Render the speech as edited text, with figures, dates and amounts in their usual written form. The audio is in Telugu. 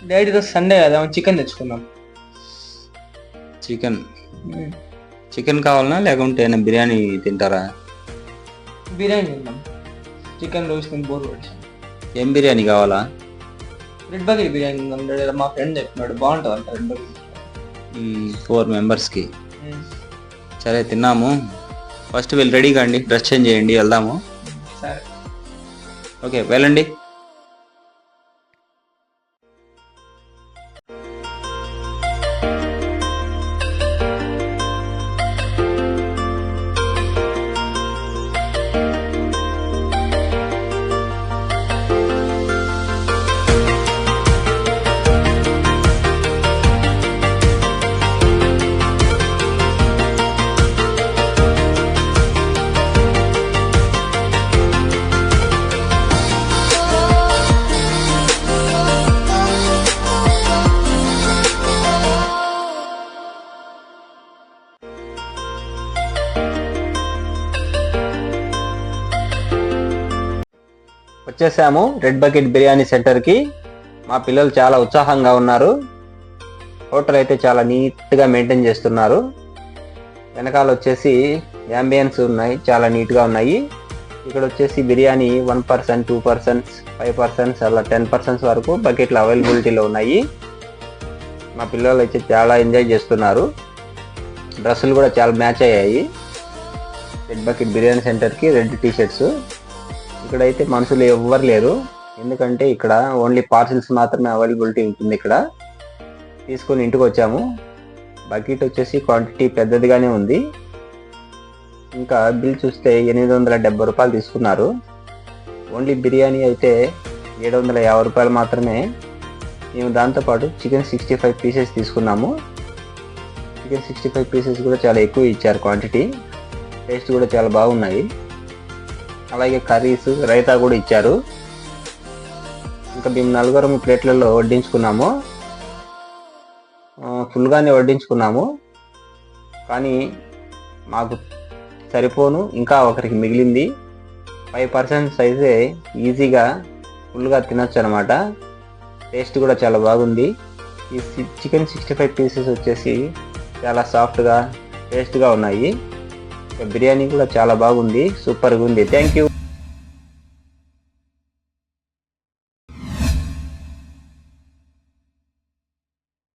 డాడీ ఈరోజు సండే కదా చికెన్ తెచ్చుకున్నాం. చికెన్ చికెన్ కావాలనా లేకుంటే ఏమైనా బిర్యానీ తింటారా? బిర్యానీ తిన్నాం. చికెన్ రోజు తిని బోర్ కొట్టాం. ఏం బిర్యానీ కావాలా? రెడ్ బకెట్ బిర్యానీ తిందాం డాడీ, మా ఫ్రెండ్ చెప్పినాడు బాగుంటుంది అంట రెడ్ బకెట్. 4 మెంబర్స్కి. సరే తిన్నాము. ఫస్ట్ వీళ్ళు రెడీ కాండి, డ్రెస్ చేంజ్ చేయండి, వెళ్దాము. సరే ఓకే వెళ్ళండి. వచ్చేసాము రెడ్ బకెట్ బిర్యానీ సెంటర్కి. మా పిల్లలు చాలా ఉత్సాహంగా ఉన్నారు. హోటల్ అయితే చాలా నీట్గా మెయింటైన్ చేస్తున్నారు. వెనకాల వచ్చేసి యాంబియన్స్ ఉన్నాయి, చాలా నీట్గా ఉన్నాయి. ఇక్కడ వచ్చేసి బిర్యానీ 1%, 2%, 5%, అలా 10% వరకు బకెట్లు అవైలబిలిటీలో ఉన్నాయి. మా పిల్లలు అయితే చాలా ఎంజాయ్ చేస్తున్నారు. డ్రెస్సులు కూడా చాలా మ్యాచ్ అయ్యాయి. రెడ్ బకెట్ బిర్యానీ సెంటర్కి రెడ్ టీషర్ట్స్. ఇక్కడైతే మనుషులు ఎవ్వరు లేరు, ఎందుకంటే ఇక్కడ ఓన్లీ పార్సిల్స్ మాత్రమే అవైలబిలిటీ ఉంటుంది. ఇక్కడ తీసుకొని ఇంటికి వచ్చాము. బకెట్ వచ్చేసి క్వాంటిటీ పెద్దదిగానే ఉంది. ఇంకా బిల్ చూస్తే 870 రూపాయలు తీసుకున్నారు. ఓన్లీ బిర్యానీ అయితే 750 రూపాయలు మాత్రమే. మేము దాంతోపాటు చికెన్ 65 పీసెస్ తీసుకున్నాము. చికెన్ 65 పీసెస్ కూడా చాలా ఎక్కువ ఇచ్చారు క్వాంటిటీ. టేస్ట్ కూడా చాలా బాగున్నాయి. అలాగే కర్రీస్, రైతా కూడా ఇచ్చారు. ఇంకా మేము 4 ప్లేట్లలో వడ్డించుకున్నాము. ఫుల్గానే వడ్డించుకున్నాము, కానీ మాకు సరిపోను, ఇంకా ఒకరికి మిగిలింది. 5% సైజే ఈజీగా ఫుల్గా తినొచ్చు అనమాట. టేస్ట్ కూడా చాలా బాగుంది. ఈ చికెన్ 65 పీసెస్ వచ్చేసి చాలా సాఫ్ట్గా టేస్ట్గా ఉన్నాయి. బిర్యానీ కూడా చాలా బాగుంది, సూపర్గా ఉంది. Thank you.